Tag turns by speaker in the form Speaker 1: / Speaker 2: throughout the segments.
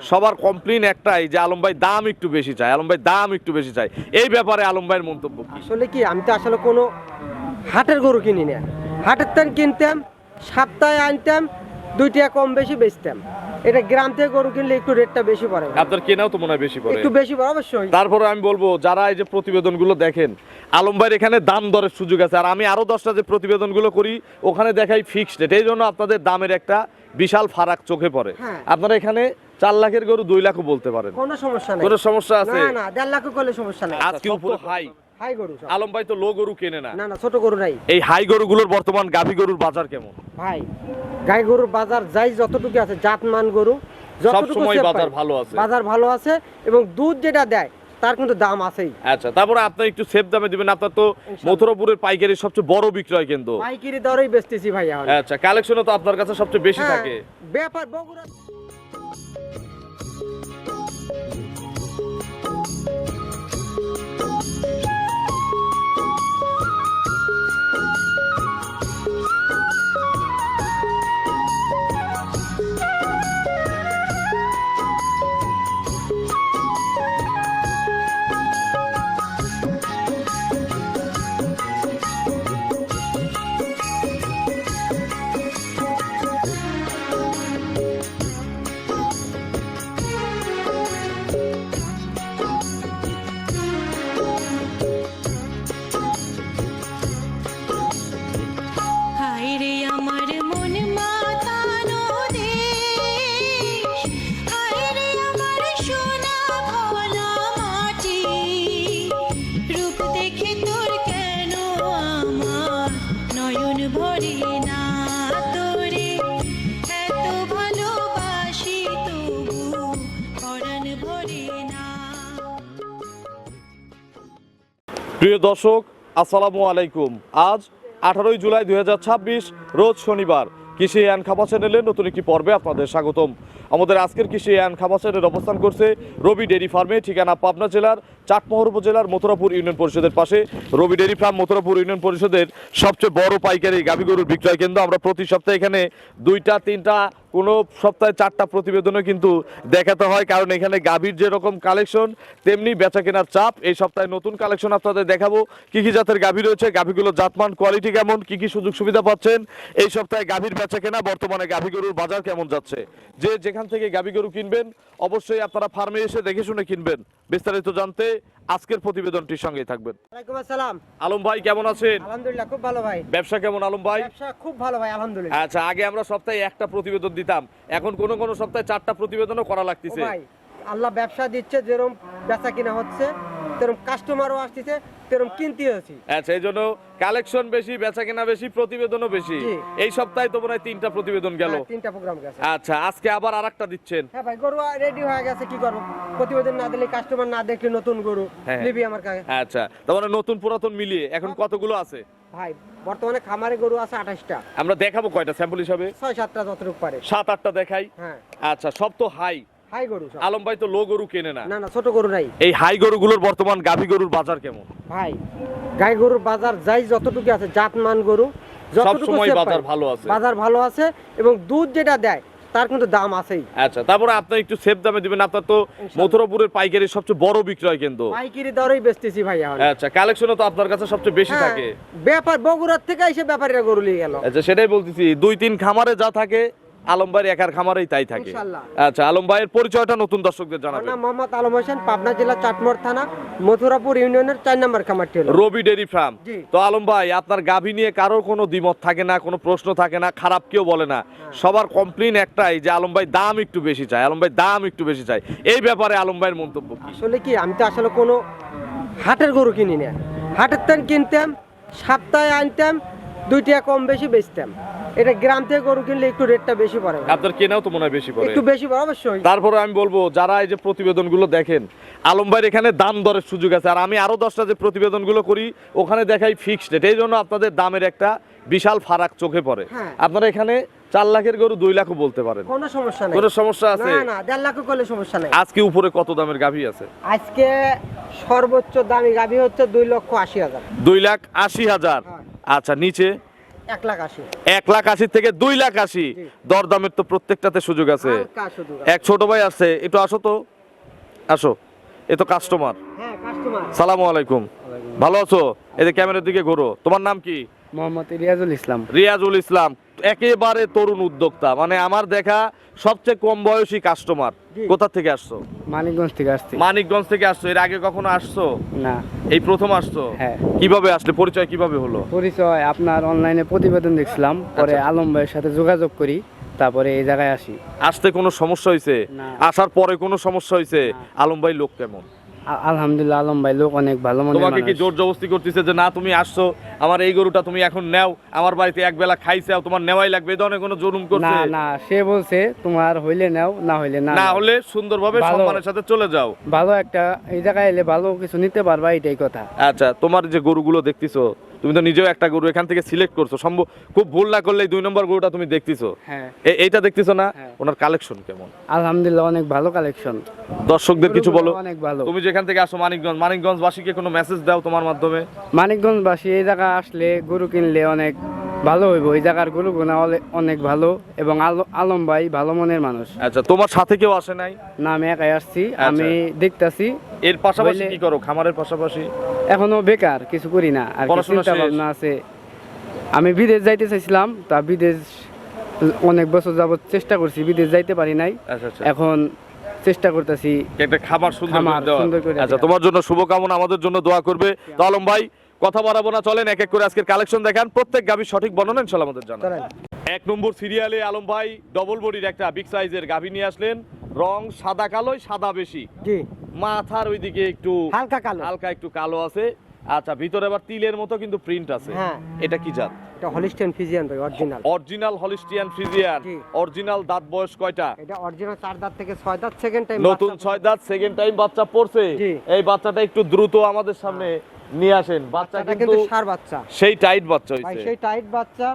Speaker 1: সবার কমপ্লেইন একটাই যে আলম ভাই দাম একটু বেশি চায়, আলম ভাই দাম একটু বেশি চায়। এই ব্যাপারে আলম ভাইয়ের মন্তব্য কি?
Speaker 2: আসলে কি, আমি তো আসলে কোনো হাটের গরু কিনি না। হাটের থেকে কিনতাম, সপ্তাহে আনতাম, 2 টাকা কম বেশি বেচতাম। এটা গ্রাম থেকে গরু কিনলে একটু রেটটা বেশি পড়ে।
Speaker 1: আপনার কেনাও তো মনে হয় বেশি পড়ে।
Speaker 2: একটু বেশি পড়ে অবশ্যই।
Speaker 1: তারপরে আমি বলবো যারা এই যে প্রতিবেদনগুলো দেখেন, আলম ভাইয়ের এখানে দাম দরের সুযোগ আছে। আর আমি আরো 10টা যে প্রতিবেদনগুলো করি ওখানে দেখাই ফিক্সড রেট, এই জন্য আপনাদের দামের একটা বিশাল ফারাক চোখে পড়ে। আপনারা এখানে 4 লাখের গরু 2 লাখও বলতে পারেন,
Speaker 2: কোনো সমস্যা নেই।
Speaker 1: কোনো সমস্যা আছে?
Speaker 2: না না, 1.5 লাখ করলে সমস্যা নেই।
Speaker 1: আজকে উপরে হাই
Speaker 2: হাই গরু সব।
Speaker 1: আলম ভাই তো লো গরু কেনে না।
Speaker 2: না না, ছোট গরু নাই।
Speaker 1: এই হাই গরুগুলোর বর্তমান গাভী গরুর বাজার কেমন?
Speaker 2: ভাই, গাই গরুর বাজার যাই যতটুকু আছে, জাতমান গরু যতটুকু
Speaker 1: সবসময়
Speaker 2: সেফ
Speaker 1: বাজার
Speaker 2: পাই,
Speaker 1: ভালো আছে।
Speaker 2: বাজার ভালো আছে এবং দুধ যেটা দেয় তার কিন্তু দাম আছেই।
Speaker 1: আচ্ছা, তারপরে আপনি একটু সেফ দামে দিবেন। আপনার তো মথুরাপুরের পাইকারি সবচেয়ে বড় বিক্রয় কেন্দ্র,
Speaker 2: পাইকারি দরেই বেচতেছি ভাই এখন।
Speaker 1: আচ্ছা, কালেকশনও তো আপনার কাছে সবচেয়ে বেশি
Speaker 2: হ্যাঁ,
Speaker 1: থাকে।
Speaker 2: ব্যাপার বগুড়া।
Speaker 3: হায়রে আমার মন মাতানো দেশ, হায়রে আমার সোনা ভোলা মাটি, রূপ দেখে তোর কেন আমার নয়ন ভরে না, তোরে এত ভালোবাসি তবু পরাণ ভরে না।
Speaker 1: প্রিয় দর্শক, আসসালামু আলাইকুম। আজ 18 জুলাই 2026 রোজ শনিবার। কৃষি অ্যান্ড খামার চ্যানেলের নতুন একটি পর্বে আপনাদের স্বাগতম। আমাদের আজকের কৃষি অ্যান্ড খামার চ্যানেল অবস্থান করছে রবি ডেইরি ফার্মে, ঠিকানা পাবনা জেলার চাটমোহর উপজেলার মথুরাপুর ইউনিয়ন পরিষদের পাশে। রবি ডেইরি ফার্ম মথুরাপুর ইউনিয়ন পরিষদের সবচেয়ে বড় পাইকারি গাভী গরুর বিক্রয় কেন্দ্র। আমরা প্রতি সপ্তাহে এখানে 2টা 3টা, কোনো সপ্তাহে 4টা প্রতিবেদনও কিন্তু দেখাতে হয়, কারণ এখানে গাভীর যেরকম কালেকশন তেমনি বেচা কেনার চাপ। এই সপ্তাহে নতুন কালেকশন আপনাদের দেখাবো। কি কি জাতের গাভী রয়েছে, গাভীগুলোর জাতমান কোয়ালিটি কেমন, কি কি সুযোগ সুবিধা পাচ্ছেন এই সপ্তাহে গাভীর বেচা কেনা, বর্তমানে গাভী গরুর বাজার কেমন যাচ্ছে। যে যেখান থেকে গাভী গরু কিনবেন অবশ্যই আপনারা ফার্মে এসে দেখে শুনে কিনবেন। বিস্তারিত জানতে আজকের প্রতিবেদনটির সঙ্গেই থাকবেন।
Speaker 2: ওয়ালাইকুম আসসালাম।
Speaker 1: আলম ভাই কেমন আছেন?
Speaker 2: আলহামদুলিল্লাহ, খুব ভালো ভাই।
Speaker 1: ব্যবসা কেমন আলম ভাই?
Speaker 2: ব্যবসা খুব ভালো ভাই, আলহামদুলিল্লাহ।
Speaker 1: আচ্ছা, আগে আমরা সপ্তাহে একটা প্রতিবেদন দিতাম, এখন কোন কোন সপ্তাহে 4টা প্রতিবেদনও করা
Speaker 2: ও
Speaker 1: লাগতেছে।
Speaker 2: ভাই, আল্লাহ ব্যবসা দিচ্ছে, যেরকম বেচা কিনা হচ্ছে তেরকম কাস্টমারও আসতেছে, তেরকম কিনতে হচ্ছে।
Speaker 1: আচ্ছা, এই জন্য কালেকশন বেশি, বেচা কেনা বেশি, প্রতিবেদনও বেশি।
Speaker 2: জি।
Speaker 1: এই সপ্তাহে তো মনে হয় 3টা প্রতিবেদন গেল।
Speaker 2: 3টা প্রোগ্রাম গেছে।
Speaker 1: আচ্ছা, আজকে আবার আরেকটা দিচ্ছেন।
Speaker 2: হ্যাঁ ভাই, গরু রেডি হয়ে গেছে, কি করবো, প্রতিবেদন না দিলে কাস্টমার না দেখলে নতুন গরু
Speaker 1: হ্যাঁ।
Speaker 2: নিবি আমার কাছে।
Speaker 1: আচ্ছা, তার মানে নতুন পুরাতন মিলিয়ে এখন কতগুলো আছে?
Speaker 2: ভাই, বর্তমানে খামারে গরু আছে 28টা।
Speaker 1: আমরা দেখাবো কয়টা স্যাম্পল হিসাবে?
Speaker 2: 6-7টা যতটুকু পারে।
Speaker 1: 7-8টা দেখাই।
Speaker 2: হ্যাঁ,
Speaker 1: আচ্ছা, সব তো হাই।
Speaker 2: হাই গরু সব।
Speaker 1: আলম ভাই তো লো গরু কেনে না।
Speaker 2: না না, ছোট গরু নাই।
Speaker 1: এই হাই গরুগুলোর বর্তমান গাভী গরুর বাজার কেমন?
Speaker 2: ভাই, গাই গরুর বাজার যাই যতটুকু আছে, জাতমান গরু যতটুকু
Speaker 1: সবসময়
Speaker 2: সেফ
Speaker 1: বাজার
Speaker 2: পাই,
Speaker 1: ভালো আছে।
Speaker 2: বাজার ভালো আছে এবং দুধ যেটা দেয় তার কিন্তু দাম আছেই।
Speaker 1: আচ্ছা, তারপরে আপনি একটু সেফ দামে দিবেন। আপনার তো মথুরাপুরের পাইকারি সবচেয়ে বড় বিক্রয় কেন্দ্র,
Speaker 2: পাইকারি দরেই বেচতেছি ভাই এখন।
Speaker 1: আচ্ছা, কালেকশনও তো আপনার কাছে সবচেয়ে বেশি
Speaker 2: হ্যাঁ,
Speaker 1: থাকে।
Speaker 2: ব্যাপার বগুড়ার থেকে এসে ব্যাপারীরা গরু নিয়ে গেল।
Speaker 1: আচ্ছা, সেটাই বলতেছি, 2-3 খামারে যা থাকে আলম ভাইয়ের একার খামারেই তাই থাকে।
Speaker 2: ইনশাআল্লাহ।
Speaker 1: আচ্ছা, আলম ভাইয়ের পরিচয়টা নতুন দর্শকদের
Speaker 2: আমার
Speaker 1: জানাবেন।
Speaker 2: নাম মোহাম্মদ আলম হোসেন, পাবনা জেলা চাটমোহর থানা মথুরাপুর ইউনিয়নের 4 নম্বর খামারটি হলো
Speaker 1: রবি ডেইরি ফার্ম।
Speaker 2: জি।
Speaker 1: তো আলম ভাই, আপনার গাভী নিয়ে কারোর কোনো দ্বিমত থাকে না, কোনো প্রশ্ন থাকে না, খারাপ কেউ বলে না। সবার কমপ্লেইন একটাই যে আলম ভাই দাম একটু বেশি চায়, আলম ভাই দাম একটু বেশি চায়। এই ব্যাপারে আলম ভাইয়ের মন্তব্য কি?
Speaker 2: আসলে কি, আমি তো আসলে কোনো হাটের গরু কিনি না। হাটের থেকে কিনতাম, সপ্তাহে আনতাম, 2 টাকা কম বেশি বেচতাম। এটা গ্রাম থেকে গরু কিনলে একটু রেটটা বেশি পড়ে।
Speaker 1: আপনার কেনাও তো মনে হয় বেশি পড়ে।
Speaker 2: একটু বেশি পড়ে অবশ্যই।
Speaker 1: তারপরে আমি বলবো যারা এই যে প্রতিবেদনগুলো দেখেন, আলম ভাইয়ের এখানে দাম দরের সুযোগ আছে। আর আমি আরো 10টা যে প্রতিবেদনগুলো করি ওখানে দেখাই ফিক্সড রেট, এই জন্য আপনাদের দামের একটা বিশাল ফারাক চোখে পড়ে।
Speaker 2: হ্যাঁ।
Speaker 1: আপনারা এখানে 4 লাখের গরু 2 লাখও বলতে পারেন,
Speaker 2: কোনো সমস্যা নেই।
Speaker 1: কোনো সমস্যা আছে?
Speaker 2: না না, 1.5 লাখ করলে সমস্যা নেই।
Speaker 1: আজকে উপরে কত দামের গাভী আছে?
Speaker 2: আজকে সর্বোচ্চ দামি গাভী হচ্ছে 2,80,000।
Speaker 1: 2,80,000।
Speaker 2: হ্যাঁ।
Speaker 1: আচ্ছা, নিচে
Speaker 2: 1,80,000
Speaker 1: 1,80,000 থেকে 2,80,000
Speaker 2: জি।
Speaker 1: দরদামের তো প্রত্যেকটাতে সুযোগ আছে।
Speaker 2: হালকা শুধু।
Speaker 1: এক ছোট ভাই আসছে, একটু আসো তো, আসো। এ তো কাস্টমার।
Speaker 2: হ্যাঁ কাস্টমার।
Speaker 1: সালামু আলাইকুম, ভালো আছো? এই যে ক্যামেরার দিকে ঘোরো, তোমার নাম কি?
Speaker 4: মোহাম্মদ রিয়াজুল ইসলাম।
Speaker 1: রিয়াজুল ইসলাম, একেবারে তরুণ উদ্যোক্তা, মানে আমার দেখা সবচেয়ে কম বয়সী কাস্টমার।
Speaker 2: জি।
Speaker 1: কোথা থেকে আসছো?
Speaker 4: মানিকগঞ্জ থেকে আসছি।
Speaker 1: মানিকগঞ্জ থেকে আসছো। এর আগে কখনো আসছো?
Speaker 4: না,
Speaker 1: এই প্রথম আসছো?
Speaker 4: হ্যাঁ।
Speaker 1: কিভাবে আসলে, পরিচয় কিভাবে হলো?
Speaker 4: পরিচয় আপনার অনলাইনে প্রতিবেদন দেখছিলাম, পরে
Speaker 1: আচ্ছা।
Speaker 4: আলম ভাইয়ের সাথে যোগাযোগ করি, তারপরে এই জায়গায় আসি।
Speaker 1: আসতে কোনো সমস্যা হয়েছে?
Speaker 4: না।
Speaker 1: আসার পরে কোনো সমস্যা হয়েছে?
Speaker 4: না।
Speaker 1: আলম ভাই লোক কেমন?
Speaker 4: আলহামদুলিল্লাহ, আলম ভাই লোক অনেক ভালো মনের
Speaker 1: তোমাকে কি
Speaker 4: মানুষ।
Speaker 1: জোর জবরদস্তি করতেছে যে না তুমি আসছো, আমার এই গরুটা তুমি এখন নাও, আমার বাড়িতে এক বেলা খাইছে, তোমার নেওয়াই লাগবে, এই ধরনের কোনো জুলুম
Speaker 4: না
Speaker 1: করছে?
Speaker 4: না, সে বলছে তোমার হইলে নাও, না হইলে না
Speaker 1: না
Speaker 4: নাও।
Speaker 1: হলে সুন্দরভাবে
Speaker 4: ভালো।
Speaker 1: সম্মানের সাথে চলে যাও।
Speaker 4: ভালো একটা এই জায়গায় এলে ভালো কিছু নিতে পারবা, এটাই কথা।
Speaker 1: আচ্ছা, তোমার যে গরুগুলো দেখতেছো, তুমি তো নিজেও একটা গরু এখান থেকে সিলেক্ট করছো, সম্ভব খুব ভুল না করলে 2 নম্বর গরুটা তুমি দেখতেছো,
Speaker 4: হ্যাঁ,
Speaker 1: এইটা দেখতেছো না?
Speaker 4: হ্যাঁ।
Speaker 1: ওনার কালেকশন কেমন?
Speaker 4: আলহামদুলিল্লাহ অনেক ভালো কালেকশন।
Speaker 1: দর্শকদের কিছু বলো।
Speaker 4: অনেক ভালো।
Speaker 1: তুমি যেখান থেকে আসো মানিকগঞ্জবাসীকে কোনো মেসেজ দাও তোমার মাধ্যমে।
Speaker 4: মানিকগঞ্জবাসী এই জায়গা আসলে গরু কিনলে অনেক ভালো হইব, এই জায়গার গরুগুনা অনেক ভালো, এবং আলম ভাই ভালো মনের মানুষ।
Speaker 1: আচ্ছা, তোমার সাথে কেউ আসে নাই?
Speaker 4: না, আমি একাই আসছি, আমি দেখতাছি।
Speaker 1: এর পাশাপাশি
Speaker 4: হইলে-
Speaker 1: কি করো, খামারের পাশাপাশি?
Speaker 4: এখনো বেকার, কিছু করি না, আর কি
Speaker 1: পড়াশোনা
Speaker 4: চিন্তা
Speaker 1: শেষ?
Speaker 4: ভাবনা আছে। আমি বিদেশ যাইতে চাইছিলাম, তা বিদেশ অনেক বছর যাবত চেষ্টা করছি, বিদেশ যাইতে পারি নাই।
Speaker 1: আচ্ছা আচ্ছা,
Speaker 4: এখন চেষ্টা করতেছি।
Speaker 1: একটা খাবার সুন্দর করে
Speaker 4: খামার
Speaker 1: দেওয়া।
Speaker 4: সুন্দর করে
Speaker 1: আচ্ছা,
Speaker 4: দেওয়া।
Speaker 1: তোমার জন্য শুভকামনা, আমাদের জন্য দোয়া করবে। তো আলম ভাই, কথা বাড়াবো না, চলেন এক এক করে আজকের কালেকশন দেখান, প্রত্যেক গাভীর সঠিক বর্ণনা ইনশাআল্লাহ আমাদের জানান।
Speaker 2: চলেন।
Speaker 1: 1 নম্বর সিরিয়ালে আলম ভাই ডবল বডির একটা বিগ সাইজের গাভী নিয়ে আসলেন, রং সাদা কালোই, সাদা বেশি,
Speaker 2: জি
Speaker 1: মাথার ওইদিকে একটু
Speaker 2: হালকা কালো।
Speaker 1: হালকা একটু কালো আছে। আচ্ছা, ভিতরে আবার তিলের মতো কিন্তু প্রিন্ট আছে।
Speaker 2: হ্যাঁ।
Speaker 1: এটা কি জাত?
Speaker 2: এটা হলিস্টিয়ান ফিজিয়ান ভাই, অরিজিনাল।
Speaker 1: Original Holstein Friesian.
Speaker 2: জি।
Speaker 1: অরিজিনাল দাঁত বয়স কয়টা?
Speaker 2: এটা অরিজিনাল 4 দাঁত থেকে 6 দাঁত, সেকেন্ড টাইম
Speaker 1: নতুন 6 দাঁত, সেকেন্ড টাইম বাচ্চা পড়ছে।
Speaker 2: জি।
Speaker 1: এই বাচ্চাটা একটু দ্রুত আমাদের সামনে নিয়ে আসেন। বাচ্চা
Speaker 2: বাচ্চাটা
Speaker 1: কিন্তু
Speaker 2: কিন্তু সার বাচ্চা
Speaker 1: সেই টাইট বাচ্চা
Speaker 2: ভাই,
Speaker 1: হইছে।
Speaker 2: সেই টাইট বাচ্চা,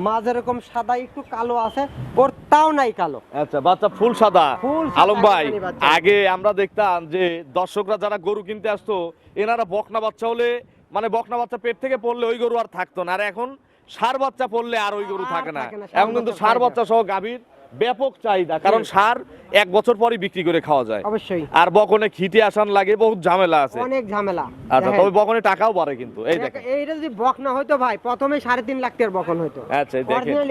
Speaker 2: মাঝে এরকম সাদা একটু কালো আছে, ওর তাও নাই কালো।
Speaker 1: আচ্ছা, বাচ্চা ফুল সাদা।
Speaker 2: ফুল সাদা,
Speaker 1: আলম ভাই,
Speaker 2: একদমই বাচ্চা।
Speaker 1: আগে আমরা দেখতাম যে দর্শকরা যারা গরু কিনতে আসতো, এনারা বকনা বাচ্চা হলে, মানে বকনা বাচ্চা পেট থেকে পড়লে ওই গরু আর থাকতো না, আর এখন সার বাচ্চা পড়লে আর ওই গরু
Speaker 2: আর
Speaker 1: থাকে না।
Speaker 2: থাকে না, ষাঁড়
Speaker 1: এখন কিন্তু
Speaker 2: বাচ্চা
Speaker 1: সার
Speaker 2: চাহিদা।
Speaker 1: বাচ্চা সহ গাভীর ব্যাপক চাহিদা, কারণ সার 1 বছর পরই বিক্রি করে খাওয়া যায়।
Speaker 2: অবশ্যই
Speaker 1: আর বকনে খিটে আসান লাগে, বহুত ঝামেলা আছে।
Speaker 2: অনেক ঝামেলা।
Speaker 1: আচ্ছা,
Speaker 2: দেখেন,
Speaker 1: তবে বকনে টাকাও বাড়ে কিন্তু। এই দেখেন,
Speaker 2: এইটা যদি বক না হইতো ভাই, প্রথমে 3.5 লাখ টাকার বকন হইতো।
Speaker 1: আচ্ছা, এই দেখেন,
Speaker 2: অরিজিনাল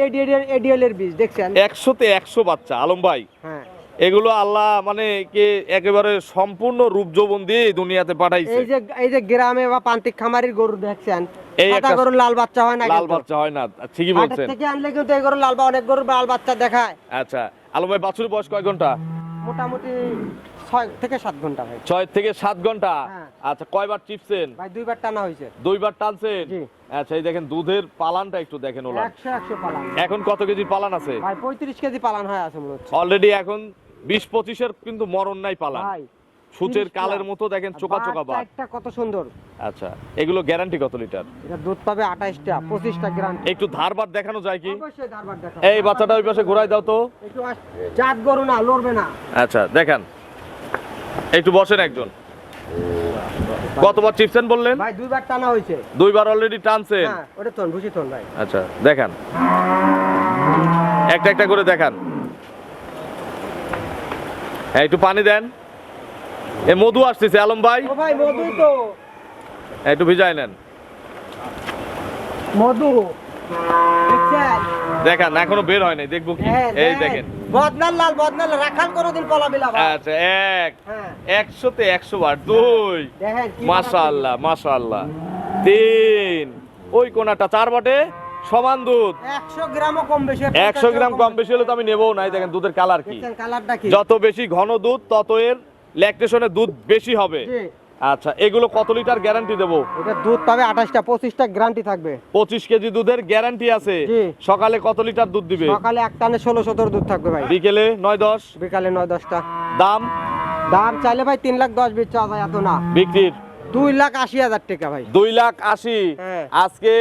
Speaker 2: এডিএল এর বীজ দেখছেন?
Speaker 1: 100-তে 100 বাচ্চা। আলম ভাই,
Speaker 2: হ্যাঁ,
Speaker 1: এগুলো আল্লাহ মানে কে একেবারে সম্পূর্ণ রূপ যৌবন দিয়ে এই দুনিয়াতে পাঠাইছে।
Speaker 2: এই যে গ্রামে বা প্রান্তিক খামারির গরু দেখছেন,
Speaker 1: এই
Speaker 2: সাদা
Speaker 1: একটা
Speaker 2: গরুর লাল বাচ্চা হয় না
Speaker 1: লাল
Speaker 2: কিন্তু।
Speaker 1: বাচ্চা হয় না, ঠিকই
Speaker 2: হাটের
Speaker 1: বলছেন।
Speaker 2: থেকে আনলে কিন্তু এই গরুর লাল বা অনেক গরুর লাল বাচ্চা দেখায়।
Speaker 1: আচ্ছা, আলম ভাই, বাছুরের বয়স কয় ঘন্টা?
Speaker 2: মোটামুটি 6 থেকে 7 ঘন্টা ভাই।
Speaker 1: 6 থেকে 7 ঘন্টা।
Speaker 2: হ্যাঁ।
Speaker 1: আচ্ছা, কয়বার চিপছেন?
Speaker 2: ভাই 2 বার টানা হয়েছে।
Speaker 1: 2 বার টানছেন?
Speaker 2: জি।
Speaker 1: আচ্ছা, এই দেখেন দুধের পালানটা একটু দেখেন ওলা।
Speaker 2: 100 পালান
Speaker 1: এখন কত কেজির পালান আছে?
Speaker 2: ভাই, 35 কেজি পালান হয়ে আছে মনে হচ্ছে
Speaker 1: অলরেডি এখন 20-25-এর কিন্তু মরণ নাই পালান।
Speaker 2: ভাই।
Speaker 1: সূচের
Speaker 2: 30
Speaker 1: কালের মতো দেখেন, চোকা চোকা বাট।
Speaker 2: বাচ্চাটা কত সুন্দর।
Speaker 1: আচ্ছা, এগুলো গ্যারান্টি কত লিটার?
Speaker 2: এটা দুধ পাবে 28টা, 25টা গ্রান্ট।
Speaker 1: একটু ধারবার দেখানো যায় কি?
Speaker 2: অবশ্যই ধারবার দেখা।
Speaker 1: এই বাচ্চাটা ওই পাশে ঘোরাই দাও তো।
Speaker 2: একটু জাত গরু না, লড়বে না।
Speaker 1: আচ্ছা, দেখান, একটু বসেন একজন। কতবার চিপসেন বললেন?
Speaker 2: ভাই 2 বার টানা হয়েছে।
Speaker 1: 2 বার অলরেডি টানছেন।
Speaker 2: হ্যাঁ, ওটা তোন বুঝি তোন ভাই।
Speaker 1: আচ্ছা, দেখান, একটা একটা করে দেখান। হ্যাঁ, একটু পানি দেন। এ মধু আসতেছে আলম ভাই,
Speaker 2: ও ভাই, মধুই তো।
Speaker 1: একটু ভিজাই নেন।
Speaker 2: মধু দেখছেন?
Speaker 1: দেখান, এখনো বের হয় নাই, দেখবো কি।
Speaker 2: হ্যাঁ,
Speaker 1: এই দেখেন।
Speaker 2: বদনাল লাল, বদনাল রাখাল কোনোদিন পলাবিলা ভাই।
Speaker 1: আচ্ছা,
Speaker 2: হ্যাঁ,
Speaker 1: 100-তে 100 বার। 2,
Speaker 2: দেখেন কি
Speaker 1: মাশাআল্লাহ মাশাআল্লাহ। 3, ওই কোনাটা 4 বাটে সমান দুধ।
Speaker 2: 100 গ্রামও কম বেশি।
Speaker 1: 100 গ্রাম কম বেশি হলে তো আমি নেবও না। এই দেখেন দুধের কালার কি।
Speaker 2: দেখছেন কালারটা কি?
Speaker 1: যত বেশি ঘন দুধ, তত এর ল্যাকটেশনের দুধ বেশি হবে।
Speaker 2: জি।
Speaker 1: আচ্ছা, এগুলো কত লিটার গ্যারান্টি দেবো?
Speaker 2: এটা দুধ পাবে 28টা, 25টা গ্যারান্টি থাকবে।
Speaker 1: 25 কেজি দুধের গ্যারান্টি আছে।
Speaker 2: জি।
Speaker 1: সকালে কত লিটার দুধ দিবে?
Speaker 2: সকালে এক টানে 16-17 দুধ থাকবে ভাই।
Speaker 1: বিকেলে 9-10।
Speaker 2: বিকালে 9-10টা।
Speaker 1: দাম?
Speaker 2: দাম চাইলে ভাই 3,10,000 চাওয়া যায়, এত না।
Speaker 1: বিক্রির
Speaker 2: 2,80,000 টাকা ভাই।
Speaker 1: 2,80,000।
Speaker 2: হ্যাঁ।
Speaker 1: আজকে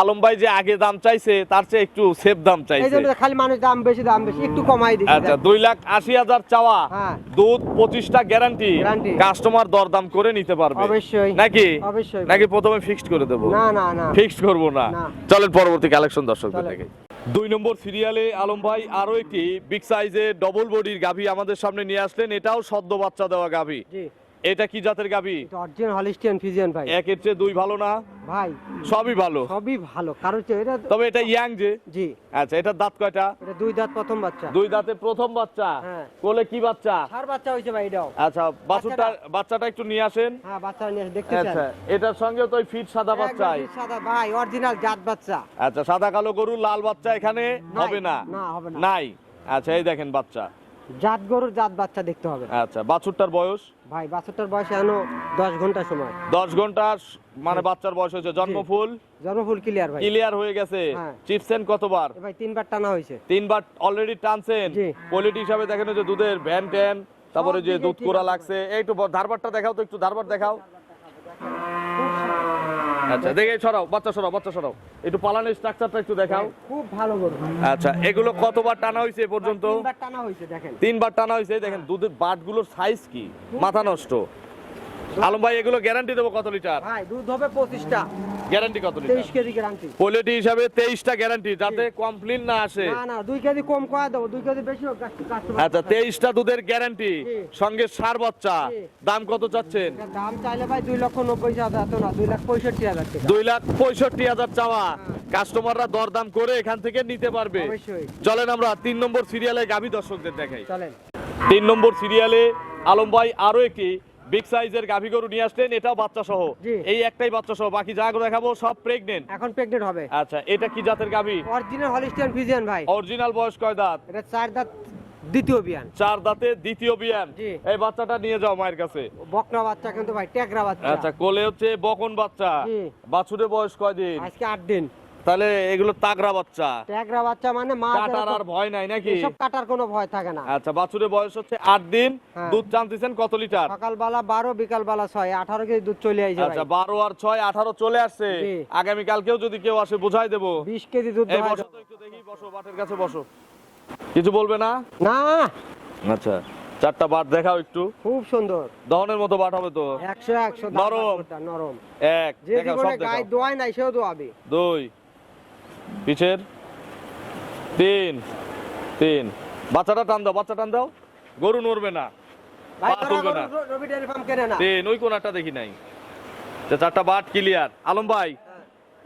Speaker 1: আলম ভাই যে আগে দাম চাইছে তার চেয়ে একটু সেফ দাম
Speaker 2: এই
Speaker 1: চাইছে।
Speaker 2: জন্য খালি মানুষ দাম বেশি একটু কমাই দিচ্ছে।
Speaker 1: আচ্ছা 2,80,000 চাওয়া,
Speaker 2: হ্যাঁ।
Speaker 1: দুধ 25টা গ্যারান্টি,
Speaker 2: Guarantee।
Speaker 1: কাস্টমার দরদাম করে নিতে পারবে
Speaker 2: অবশ্যই।
Speaker 1: নাকি?
Speaker 2: অবশ্যই।
Speaker 1: নাকি প্রথমে ফিক্সড করে দেবো?
Speaker 2: না
Speaker 1: ফিক্সড করব না।
Speaker 2: না।
Speaker 1: চলেন পরবর্তী কালেকশন দর্শকদের
Speaker 2: চলেন।
Speaker 1: দেখে। 2 নম্বর সিরিয়ালে আলম ভাই আরো একটি বিগ সাইজের ডবল বডির গাভী আমাদের সামনে নিয়ে আসলেন। এটাও সদ্য বাচ্চা দেওয়া গাভী।
Speaker 2: জি,
Speaker 1: এটা কি জাতের গাভী?
Speaker 2: এটা অরিজিনাল হলিস্টিয়ান ফ্রিজিয়ান ভাই।
Speaker 1: একের চেয়ে 2 ভালো না?
Speaker 2: ভাই
Speaker 1: সবই ভালো,
Speaker 2: সবই ভালো, কারণ হচ্ছে এটা
Speaker 1: তবে এটা ইয়াং যে।
Speaker 2: জি,
Speaker 1: আচ্ছা এটার দাঁত কয়টা?
Speaker 2: এটা 2 দাঁত প্রথম বাচ্চা।
Speaker 1: 2 দাঁতে প্রথম বাচ্চা।
Speaker 2: হ্যাঁ।
Speaker 1: কোলে কি বাচ্চা?
Speaker 2: সার বাচ্চা হইছে ভাই এটাও।
Speaker 1: আচ্ছা বাচ্চাটা একটু নিয়ে আসেন।
Speaker 2: হ্যাঁ, বাচ্চা নিয়ে দেখতে চান?
Speaker 1: আচ্ছা এটার সঙ্গে তো ওই ফিট সাদা বাচ্চাই।
Speaker 2: একদম সাদা ভাই, অরিজিনাল জাত বাচ্চা।
Speaker 1: আচ্ছা সাদা কালো গরু লাল বাচ্চা এখানে
Speaker 2: নাই,
Speaker 1: হবে না?
Speaker 2: না, হবে না।
Speaker 1: নাই। আচ্ছা এই দেখেন বাচ্চা।
Speaker 2: জাত গরুর জাত বাচ্চা দেখতে হবে।
Speaker 1: আচ্ছা বাছুরটার বয়স?
Speaker 2: ভাই বাচ্চাটার বয়স এখনো 10 ঘন্টা সময়।
Speaker 1: 10 ঘন্টা মানে বাচ্চার বয়স হয়েছে। জন্মফুল
Speaker 2: জন্মফুল ক্লিয়ার ভাই।
Speaker 1: ক্লিয়ার হয়ে গেছে।
Speaker 2: হ্যাঁ।
Speaker 1: চিপসেন কতবার?
Speaker 2: ভাই 3 বার টানা হয়েছে।
Speaker 1: 3 বার অলরেডি টানছেন।
Speaker 2: জি।
Speaker 1: কোয়ালিটি হিসাবে দেখেন যে দুধের ভ্যান ট্যান, তারপরে যে
Speaker 2: দিকে
Speaker 1: দুধ
Speaker 2: ঠিক
Speaker 1: কোরা
Speaker 2: আছে
Speaker 1: লাগছে। একটু ধারবারটা দেখাও তো, একটু ধারবার দেখাও। আচ্ছা দেখে সরাও, বাচ্চা সরাও। একটু পালানের স্ট্রাকচারটা একটু দেখাও।
Speaker 2: খুব ভালো গরু।
Speaker 1: আচ্ছা এগুলো কতবার টানা হয়েছে এ পর্যন্ত?
Speaker 2: 3 বার টানা হয়েছে দেখেন।
Speaker 1: 3 বার টানা হয়েছে। দেখেন দুধের বাটগুলোর সাইজ কি, মাথা নষ্ট। আলম ভাই এগুলো গ্যারান্টি দেবো কত লিটার?
Speaker 2: ভাই দুধ হবে 25টা,
Speaker 1: গ্যারান্টি কত লিটার?
Speaker 2: 23 KG guarantee.
Speaker 1: কোয়ালিটি হিসাবে 23টা গ্যারান্টি, যাতে কমপ্লেন না আসে।
Speaker 2: না 2 কেজি কম করা দেবো, 2 কেজি বেশি হোক কাস্টমার।
Speaker 1: আচ্ছা 23টা দুধের গ্যারান্টি,
Speaker 2: জি।
Speaker 1: সঙ্গে সার বাচ্চা।
Speaker 2: জি।
Speaker 1: দাম কত চাচ্ছেন?
Speaker 2: এটার দাম চাইলে ভাই 2,90,000 তো না, 2,65,000 টাকা।
Speaker 1: 2,65,000 চাওয়া। কাস্টমাররা দরদাম করে এখান থেকে নিতে পারবে।
Speaker 2: অবশ্যই।
Speaker 1: চলেন আমরা 3 নম্বর সিরিয়ালে গাভী দর্শকদের দেখাই।
Speaker 2: চলেন।
Speaker 1: 3 নম্বর সিরিয়ালে আলম ভাই আরো একটি বিগ সাইজের গাভী গরু নিয়ে আসলেন। এটাও বাচ্চা সহ।
Speaker 2: জি।
Speaker 1: এই একটাই বাচ্চা সহ, বাকি যা দেখাবো সব প্রেগনেন্ট।
Speaker 2: এখন প্রেগনেন্ট হবে।
Speaker 1: আচ্ছা এটা কি জাতের গাভী?
Speaker 2: অরিজিনাল হলিস্টিয়ান ফ্রিজিয়ান ভাই।
Speaker 1: অরিজিনাল বয়স কয় দাঁত?
Speaker 2: এটা 4 দাঁত দ্বিতীয় বিয়ান।
Speaker 1: 4 দাঁতে দ্বিতীয় বিয়ান।
Speaker 2: জি।
Speaker 1: এই বাচ্চাটা নিয়ে যাও মায়ের কাছে।
Speaker 2: বকনা বাচ্চা কিন্তু ভাই, ট্যাগরা বাচ্চা।
Speaker 1: আচ্ছা কোলে হচ্ছে বকন বাচ্চা।
Speaker 2: জি।
Speaker 1: বাছুরের বয়স কয় দিন?
Speaker 2: আজকে 8 দিন।
Speaker 1: তাহলে এগুলো তাগড়া বাচ্চা।
Speaker 2: ট্যাগরা বাচ্চা মানে মা
Speaker 1: কাটার আর ভয় নাই নাকি?
Speaker 2: সব কাটার কোনো ভয় থাকে না।
Speaker 1: আচ্ছা বাছুরের বয়স হচ্ছে 8 দিন।
Speaker 2: হ্যাঁ।
Speaker 1: দুধ টানতেছেন কত লিটার?
Speaker 2: সকালবেলা 12, বিকালবেলা 6, 18 কেজি দুধ চলে আইছে ভাই।
Speaker 1: আচ্ছা 12 আর 6 18 চলে আসছে।
Speaker 2: জি।
Speaker 1: আগামী কালকেও যদি কেউ আসে বুঝাই দেবো।
Speaker 2: 20 কেজি দুধ
Speaker 1: এই
Speaker 2: দোহাই
Speaker 1: বসো
Speaker 2: দেবো।
Speaker 1: তো একটু দেখি, বসো বাটের কাছে বসো। কিছু বলবে না?
Speaker 2: না,
Speaker 1: আচ্ছা 4টা বাট দেখাও একটু।
Speaker 2: খুব সুন্দর।
Speaker 1: দহনের মতো বাট হবে তো?
Speaker 2: 100
Speaker 1: নরম।
Speaker 2: নরম।
Speaker 1: 1
Speaker 2: যে
Speaker 1: দেখাও,
Speaker 2: জীবনে
Speaker 1: সব দেখাও।
Speaker 2: গায়ে দোয়াই নাই সেও দোয়াবে।
Speaker 1: 2 পিছের 3 বাচ্চাটা টান দাও। গরু নড়বে না,
Speaker 2: ভাই
Speaker 1: পা তুলবে না।
Speaker 2: রবি ডেয়ারি ফার্ম কেনে না।
Speaker 1: 3 ওই কোনাটা দেখি নাই। 4টা বাট ক্লিয়ার। আলম ভাই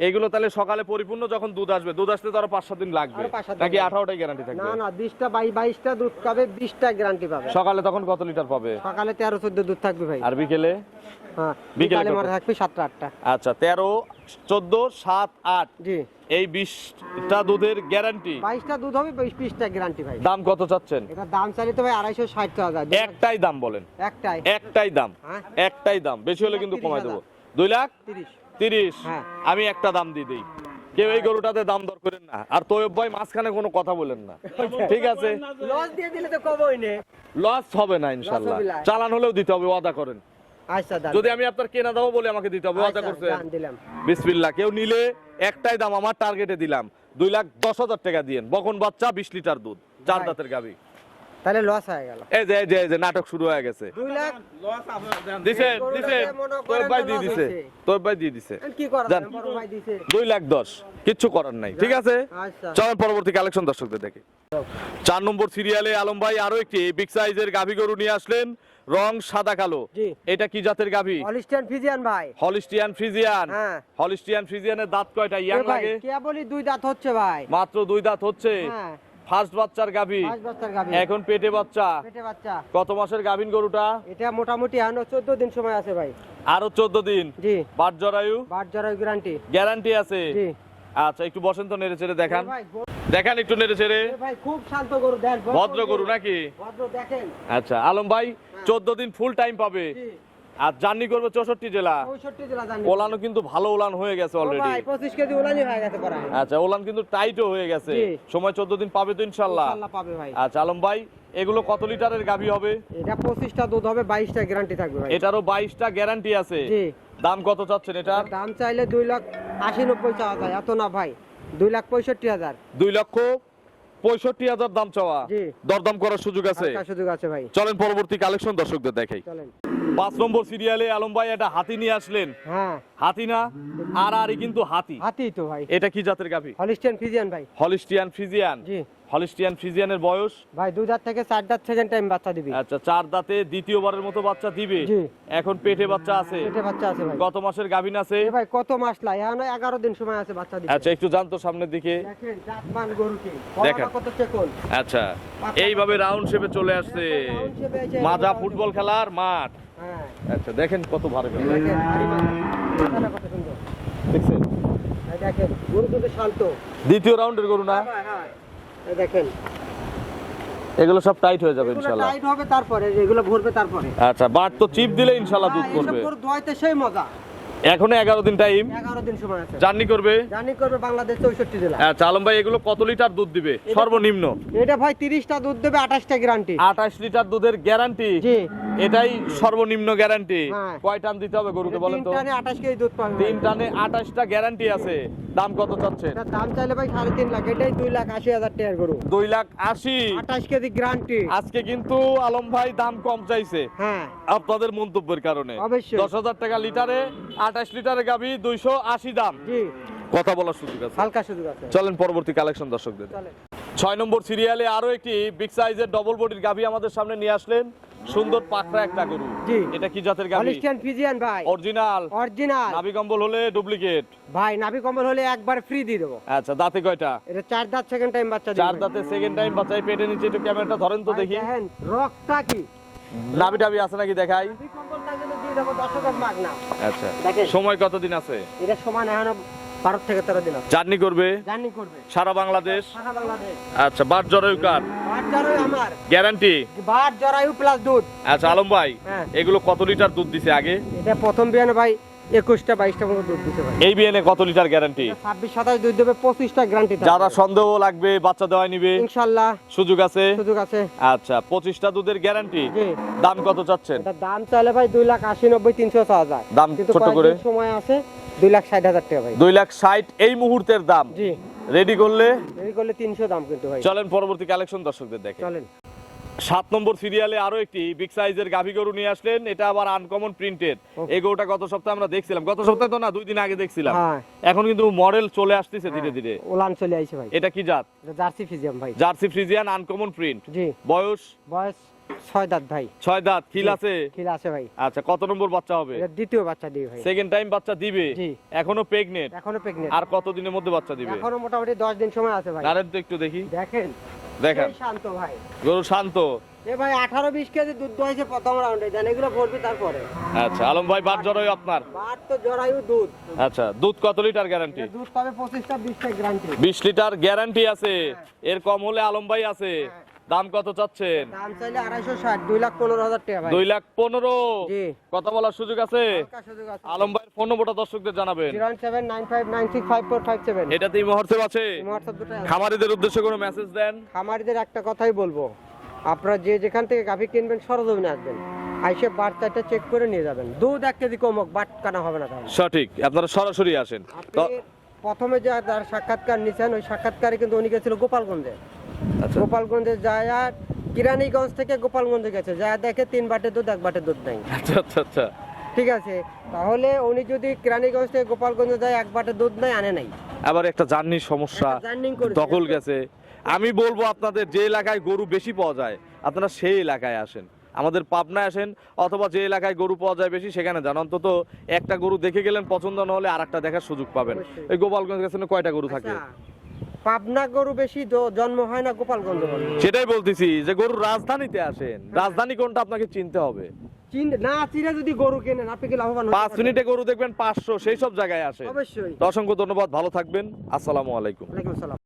Speaker 1: এগুলো তাহলে সকালে পরিপূর্ণ যখন দুধ আসবে, দুধ আসতে তো আরো 5-7 দিন লাগবে
Speaker 2: আরো 5-7 দিন
Speaker 1: নাকি?
Speaker 2: লাগবে।
Speaker 1: 18টাই গ্যারান্টি থাকবে?
Speaker 2: না 20টা 22টা দুধ পাবে, 20টা গ্যারান্টি পাবে।
Speaker 1: সকালে তখন কত লিটার পাবে?
Speaker 2: সকালে 13-14 দুধ থাকবে ভাই।
Speaker 1: আর বিকেলে?
Speaker 2: হ্যাঁ,
Speaker 1: বিকেলে
Speaker 2: বিকালে
Speaker 1: কত?
Speaker 2: মারা থাকবে 7-8টা।
Speaker 1: আচ্ছা 13 14 7 8
Speaker 2: জি।
Speaker 1: এই 20টা দুধের গ্যারান্টি।
Speaker 2: 22টা দুধ হবে, 20টা গ্যারান্টি ভাই।
Speaker 1: দাম কত চাচ্ছেন?
Speaker 2: এটা দাম চাইলে তো ভাই 260,000।
Speaker 1: একটাই দাম বলেন।
Speaker 2: একটাই
Speaker 1: দাম।
Speaker 2: হ্যাঁ।
Speaker 1: একটাই দাম, বেশি হলে কিন্তু কমাই দেবো।
Speaker 2: 30।
Speaker 1: 2,30,000।
Speaker 2: হ্যাঁ।
Speaker 1: আমি একটা দাম দিয়ে দিই। কেউ এই গরুটাতে দাম দর করেন না। আর তোয়েব ভাই মাঝখানে কোনো কথা বলেন না, ঠিক আছে?
Speaker 2: লস দিয়ে দিলে তো কবই নে।
Speaker 1: লস হবে না ইনশাআল্লাহ।
Speaker 2: হবে না।
Speaker 1: চালান হলেও দিতে হবে, ওয়াদা করেন।
Speaker 2: আচ্ছা দাম।
Speaker 1: যদি আমি আপনার কেনা দামও বলে আমাকে দিতে হবে, ওয়াদা
Speaker 2: আচ্ছা,
Speaker 1: করছেন?
Speaker 2: দাম দিলাম।
Speaker 1: বিসমিল্লাহ। কেউ নিলে একটাই দাম আমার টার্গেটে দিলাম, 2,10,000 টাকা দিয়েন। বকন বাচ্চা 20 লিটার দুধ, 4
Speaker 2: ভাই।
Speaker 1: দাঁতের গাভী।
Speaker 2: তাহলে লস হয়ে গেল।
Speaker 1: এই যে নাটক শুরু হয়ে গেছে।
Speaker 2: 2 লাখ
Speaker 1: দিছেন
Speaker 2: এই গরুটাকে মনে করেন
Speaker 1: তোয়েব ভাই
Speaker 2: তো
Speaker 1: দিয়ে
Speaker 2: loss
Speaker 1: দিছে।
Speaker 2: হয়েছে।
Speaker 1: তোয়েব ভাই দিয়ে দিছে।
Speaker 2: কি করা
Speaker 1: যান।
Speaker 2: যাবে, বড় ভাই দিছে।
Speaker 1: 2,10,000 কিচ্ছু করার নাই, ঠিক আছে?
Speaker 2: আচ্ছা।
Speaker 1: চলেন পরবর্তী কালেকশন দর্শকদের দেখি। 4 নম্বর সিরিয়ালে আলম ভাই আরো একটি বিগ সাইজের গাভী গরু নিয়ে আসলেন। রং সাদা কালো।
Speaker 2: জি।
Speaker 1: এটা কি জাতের গাভী?
Speaker 2: হলিস্টিয়ান ফ্রিজিয়ান ভাই।
Speaker 1: Holstein Friesian.
Speaker 2: হ্যাঁ।
Speaker 1: হলিস্টিয়ান ফ্রিজিয়ানের দাঁত কয়টা? ইয়াং
Speaker 2: এ ভাই
Speaker 1: লাগে?
Speaker 2: কে বলি 2 দাঁত হচ্ছে ভাই।
Speaker 1: মাত্র 2 দাঁত হচ্ছে।
Speaker 2: হ্যাঁ।
Speaker 1: ফার্স্ট বাচ্চার গাভী,
Speaker 2: 5 বাচ্চার গাভী।
Speaker 1: এখন পেটে বাচ্চা।
Speaker 2: পেটে বাচ্চা।
Speaker 1: কত মাসের গাভীন গরুটা?
Speaker 2: এটা মোটামুটি এখনো 14 দিন সময় আছে ভাই।
Speaker 1: আরো 14 দিন।
Speaker 2: জি।
Speaker 1: বাট জরায়ু
Speaker 2: বাট জরায়ু গ্যারান্টি।
Speaker 1: গ্যারান্টি আছে।
Speaker 2: জি।
Speaker 1: আচ্ছা একটু বসেন তো, নেড়ে চেড়ে দেখান।
Speaker 2: ভাই
Speaker 1: দেখান একটু নেড়ে চেড়ে।
Speaker 2: ভাই খুব শান্ত গরু দেন।
Speaker 1: ভদ্র গরু নাকি?
Speaker 2: ভদ্র দেখেন।
Speaker 1: আচ্ছা আলম ভাই 14 দিন ফুল টাইম পাবে।
Speaker 2: জি।
Speaker 1: আর জার্নি করবে 64 জেলা।
Speaker 2: 64 জেলা জানি।
Speaker 1: ওলানও কিন্তু ভালো ওলান হয়ে গেছে
Speaker 2: ও
Speaker 1: অলরেডি।
Speaker 2: ভাই 25 কেজি ওলানি হয়ে গেছে পড়া।
Speaker 1: আচ্ছা ওলান কিন্তু টাইটও হয়ে গেছে।
Speaker 2: জি।
Speaker 1: সময় 14 দিন পাবে তো ইনশাআল্লাহ?
Speaker 2: ইনশাআল্লাহ পাবে ভাই।
Speaker 1: আচ্ছা আলম ভাই এগুলো কত লিটারের গাভী হবে?
Speaker 2: এটা 25টা দুধ হবে, 22টা গ্যারান্টি থাকবে ভাই।
Speaker 1: এটারও 22টা গ্যারান্টি আছে।
Speaker 2: জি।
Speaker 1: দাম কত চাচ্ছেন এটার?
Speaker 2: দাম চাইলে 2,80,90 চাওয়া যায়, এত না ভাই, 2,65,000।
Speaker 1: 2,65,000 দাম চাওয়া।
Speaker 2: জি।
Speaker 1: দরদাম করার সুযোগ আছে?
Speaker 2: হালকা সুযোগ আছে ভাই।
Speaker 1: চলেন পরবর্তী কালেকশন দর্শকদের দেখাই।
Speaker 2: চলেন।
Speaker 1: 5 নম্বর সিরিয়ালে আলম ভাই একটা হাতি নিয়ে আসলেন।
Speaker 2: হ্যাঁ,
Speaker 1: হাতি না আর কিন্তু হাতি।
Speaker 2: হাতি তো ভাই,
Speaker 1: এটা কি জাতের গাভী?
Speaker 2: হলিস্টিয়ান ফ্রিজিয়ান ভাই।
Speaker 1: হলিস্টিয়ান ফ্রিজিয়ান।
Speaker 2: জি
Speaker 1: হলিস্টিয়ান ফ্রিজিয়ানের বয়স?
Speaker 2: ভাই 2 দাঁত থেকে 4 দাঁত সেকেন্ড টাইম বাচ্চা দিবি।
Speaker 1: আচ্ছা, 4 দাঁতে দ্বিতীয়বারের মতো বাচ্চা দিবে।
Speaker 2: জি।
Speaker 1: এখন পেটে বাচ্চা আছে?
Speaker 2: পেটে বাচ্চা আছে ভাই।
Speaker 1: কত মাসের গাভীন আছে?
Speaker 2: এ ভাই কত মাস লাই, এখন 11 দিন সময় আছে বাচ্চা দিতে।
Speaker 1: আচ্ছা, একটু জানতো সামনের দিকে।
Speaker 2: দেখেন জাতমান গরুকে,
Speaker 1: দেখেন।
Speaker 2: কত চেকন।
Speaker 1: আচ্ছা, এইভাবে রাউন্ড শেপে চলে আসছে।
Speaker 2: রাউন্ড শেপে এসে
Speaker 1: মাজা ফুটবল খেলার মাঠ।
Speaker 2: হ্যাঁ,
Speaker 1: আচ্ছা, দেখেন কত ভালো গরু।
Speaker 2: দেখেন ভারী মাথা, মাথাটা কত সুন্দর।
Speaker 1: দেখছেন?
Speaker 2: এই দেখেন গরু কত শান্ত।
Speaker 1: দ্বিতীয় রাউন্ডের গরু না?
Speaker 2: হ্যাঁ, হ্যাঁ। এই দেখেন
Speaker 1: এগুলো সব টাইট হয়ে যাবে
Speaker 2: এগুলো
Speaker 1: ইনশাআল্লাহ।
Speaker 2: টাইট হবে, তারপরে এগুলো ভরবে তারপরে।
Speaker 1: আচ্ছা, বাট তো চিপ দিলে ইনশাআল্লাহ দুধ
Speaker 2: হ্যাঁ, এইসব
Speaker 1: করবে।
Speaker 2: গরু দোয়াইতে সেই মজা।
Speaker 1: এখনো 11 দিন টাইম।
Speaker 2: 11 দিন সময় আছে।
Speaker 1: জার্নি করবে।
Speaker 2: জানি করবে বাংলাদেশ 64 জেলা।
Speaker 1: আচ্ছা আলম ভাই, এগুলো কত লিটার দুধ দিবে সর্বনিম্ন?
Speaker 2: এটা ভাই 30টা দুধ দেবে, 28টা গ্যারান্টি।
Speaker 1: 28 লিটার দুধের গ্যারান্টি।
Speaker 2: জি।
Speaker 1: এটাই সর্বনিম্ন গ্যারান্টি।
Speaker 2: হ্যাঁ।
Speaker 1: কয় টান দিতে হবে গরুকে বলেন তো?
Speaker 2: 3 টানে 28 কেজি দুধ পাবে।
Speaker 1: 3 টানে 28টা গ্যারান্টি আছে। দাম কত চাচ্ছেন?
Speaker 2: এটার দাম চাইলে ভাই 3.5 লাখ, এটাই 2,80,000 টাকার গরু।
Speaker 1: 2,80,000।
Speaker 2: 28 কেজি গ্যারান্টি।
Speaker 1: আজকে কিন্তু আলম ভাই দাম কম চাইছে
Speaker 2: হ্যাঁ,
Speaker 1: আপনাদের মন্তব্যের কারণে।
Speaker 2: অবশ্যই।
Speaker 1: 10,000 টাকা লিটারে 28 লিটারের গাভী 280 দাম।
Speaker 2: জি,
Speaker 1: কথা বলার সুযোগ আছে।
Speaker 2: হালকা সুযোগ আছে।
Speaker 1: চলেন পরবর্তী কালেকশন দর্শকদের।
Speaker 2: চলে।
Speaker 1: 6 নম্বর সিরিয়ালে আরো একটি বিগ সাইজের ডবল বডির গাভী আমাদের সামনে নিয়ে আসলেন। সুন্দর পাকড়া একটা গরু।
Speaker 2: জি।
Speaker 1: এটা কি জাতের গাভী?
Speaker 2: হলিস্টিয়ান ফ্রিজিয়ান ভাই।
Speaker 1: অরিজিনাল?
Speaker 2: অরিজিনাল
Speaker 1: নাভি কম্বল হলে ডুপ্লিকেট?
Speaker 2: ভাই, নাভি কম্বল হলে একবার ফ্রি দিয়ে দেবো।
Speaker 1: আচ্ছা, দাঁতে কয়টা?
Speaker 2: এটা 4 দাঁত সেকেন্ড টাইম বাচ্চা দিবে।
Speaker 1: 4 দাঁতে সেকেন্ড টাইম বাচ্চাই। পেটে নিচে একটু ক্যামেরাটা ধরেন তো
Speaker 2: ভাই,
Speaker 1: দেখি।
Speaker 2: দেখেন রকটা কি,
Speaker 1: নাভি টাভি আছে নাকি দেখাই।
Speaker 2: নাভি কম্বল না গেলে দিয়ে দেবো 10,000 মাগনা।
Speaker 1: আচ্ছা,
Speaker 2: দেখেন।
Speaker 1: সময় কতদিন আছে?
Speaker 2: এটা সমান এখনো 12 থেকে 13 দিন আছে।
Speaker 1: জার্নি করবে
Speaker 2: জার্নি করবে
Speaker 1: সারা বাংলাদেশ?
Speaker 2: সারা বাংলাদেশ।
Speaker 1: আচ্ছা, বাট জরায়ু কার
Speaker 2: বাট জরায়ু আমার,
Speaker 1: গ্যারান্টি?
Speaker 2: বাট জরায়ু প্লাস দুধ।
Speaker 1: আচ্ছা আলম ভাই,
Speaker 2: হ্যাঁ।
Speaker 1: এগুলো কত লিটার দুধ দিছে আগে?
Speaker 2: এটা প্রথম বিয়ানে ভাই 21টা 22টা মতো দুধ দিতে পারে।
Speaker 1: এই বিয়ানে কত লিটার গ্যারান্টি?
Speaker 2: 26-27 দুধ দেবে, 25টা গ্যারান্টি।
Speaker 1: যারা সন্দেহ লাগবে বাচ্চা দেওয়া নিবে
Speaker 2: ইনশাআল্লাহ
Speaker 1: সুযোগ আছে?
Speaker 2: সুযোগ আছে।
Speaker 1: আচ্ছা, 25টা দুধের গ্যারান্টি।
Speaker 2: জি।
Speaker 1: দাম কত চাচ্ছেন?
Speaker 2: এটা দাম চাইলে ভাই 2,80,90,300
Speaker 1: দাম
Speaker 2: কিন্তু
Speaker 1: ছোট করে?
Speaker 2: কয়েকদিন সময় আছে, 2,60,000 টাকা ভাই।
Speaker 1: 2,60,000 এই মুহূর্তের দাম।
Speaker 2: জি,
Speaker 1: রেডি করলে
Speaker 2: দেরি করলে 300 দাম কিন্তু ভাই।
Speaker 1: চলেন পরবর্তী কালেকশন দর্শকদের দেখে।
Speaker 2: চলেন।
Speaker 1: 7 নম্বর সিরিয়ালে আরো একটি বিগ সাইজের গাভী গরু নিয়ে আসলেন। এটা আবার আনকমন প্রিন্টেড। এই গরুটা গত সপ্তাহে আমরা দেখছিলাম। গত সপ্তাহে তো না, 2 দিন আগে দেখছিলাম।
Speaker 2: হ্যাঁ।
Speaker 1: এখন কিন্তু মডেল চলে আসতেছে ধীরে ধীরে।
Speaker 2: ওলান চলে আইছে ভাই।
Speaker 1: এটা কি জাত?
Speaker 2: এটা জার্সি ফ্রিজিয়ান ভাই।
Speaker 1: Jersey Friesian uncommon print.
Speaker 2: জি।
Speaker 1: বয়স?
Speaker 2: বয়স 6 দাঁত ভাই।
Speaker 1: 6 দাঁত। খিল
Speaker 2: জি।
Speaker 1: আছে?
Speaker 2: খিল আছে ভাই।
Speaker 1: আচ্ছা, কত নম্বর বাচ্চা হবে?
Speaker 2: এটা দ্বিতীয় বাচ্চা দিবে ভাই।
Speaker 1: সেকেন্ড টাইম বাচ্চা দিবে?
Speaker 2: জি।
Speaker 1: এখনো প্রেগনেন্ট?
Speaker 2: এখনো প্রেগন্যান্ট।
Speaker 1: আর কত দিনের মধ্যে বাচ্চা দিবে?
Speaker 2: এখনো মোটামুটি 10 দিন সময় আছে ভাই।
Speaker 1: নারেন তো একটু দেখি।
Speaker 2: দেখেন
Speaker 1: দেখেন
Speaker 2: সেই শান্ত ভাই।
Speaker 1: গরু শান্ত।
Speaker 2: এ ভাই 18-20 কেজি দুধ দোয়াইছে প্রথম রাউন্ডে, জান এগুলো ভরবি তারপরে।
Speaker 1: আচ্ছা আলম ভাই, বাট জরায়ু আপনার?
Speaker 2: বাট তো জরায়ু দুধ।
Speaker 1: আচ্ছা, দুধ কত লিটার গ্যারান্টি?
Speaker 2: এটা দুধ পাবে 25টা 20টা গ্যারান্টি।
Speaker 1: 20 লিটার গ্যারান্টি আছে। এর কম হলে আলম ভাই আছে। দাম কত চাচ্ছেন?
Speaker 2: দাম চাইলে 2,260, 2,15,000 টাকা ভাই।
Speaker 1: 2,15,000।
Speaker 2: জি।
Speaker 1: কথা বলার সুযোগ আছে?
Speaker 2: হালকা সুযোগ আছে।
Speaker 1: আলম ভাইয়ের ফোন নম্বরটা দর্শকদের জানাবেন।
Speaker 2: 07959654557।
Speaker 1: এটাতেই মহর্সেব আছে।
Speaker 2: হোয়াটসঅ্যাপ দুটো আছে।
Speaker 1: খামারিদের উদ্দেশ্যে কোনো মেসেজ দেন?
Speaker 2: খামারিদের একটা কথাই বলবো, আপনারা যে যেখান থেকে গাভী কিনবেন সরজমিনে আসবেন, আইসে বাট চারটা চেক করে নিয়ে যাবেন। দুধ 1 কেজি কম হোক, বাট কানা হবে না তাহলে।
Speaker 1: সঠিক, আপনারা সরাসরি আসেন। তো
Speaker 2: আপনি প্রথমে যে যার সাক্ষাৎকার নিছেন, ওই সাক্ষাৎকারে কিন্তু উনি গেছিল গোপালগঞ্জে।
Speaker 1: আচ্ছা,
Speaker 2: গোপালগঞ্জে যায় আর কিরানীগঞ্জ থেকে গোপালগঞ্জে গেছে, যা দেখে 3 বাটের দুধ 1 বাটের দুধ নাই।
Speaker 1: আচ্ছা আচ্ছা আচ্ছা।
Speaker 2: ঠিক আছে, তাহলে উনি যদি কিরানীগঞ্জ থেকে গোপালগঞ্জে যায় 1 বাটের দুধ নাই, আনে নাই।
Speaker 1: আবার একটা জার্নির সমস্যা,
Speaker 2: একটা জার্নি করেছে।
Speaker 1: দখল গেছে। আমি বলবো আপনাদের যে এলাকায় গরু বেশি পাওয়া যায় আপনারা সেই এলাকায় আসেন, আমাদের পাবনায় আসেন, অথবা যে এলাকায় গরু পাওয়া যায় বেশি সেখানে যান। অন্তত একটা গরু দেখে গেলেন, পছন্দ না হলে আর একটা দেখার সুযোগ পাবেন।
Speaker 2: অবশ্যই।
Speaker 1: এই গোপালগঞ্জ গেছেন, কয়টা গরু থাকে?
Speaker 2: আচ্ছা, পাবনা গরু বেশি জন্ম হয় না গোপালগঞ্জে বলে।
Speaker 1: সেটাই বলতেছি যে গরুর রাজধানীতে আসেন। রাজধানী কোনটা আপনাকে চিনতে হবে।
Speaker 2: না চিনে যদি গরু কেনেন, আপনি কি লাভবান হতে
Speaker 1: 5
Speaker 2: পারবেন?
Speaker 1: মিনিটে গরু দেখবেন 500, সেই সব জায়গায় আসেন।
Speaker 2: অবশ্যই।
Speaker 1: তো অসংখ্য ধন্যবাদ, ভালো থাকবেন। আসসালামু আলাইকুম।
Speaker 2: ওয়ালাইকুম আসসালাম।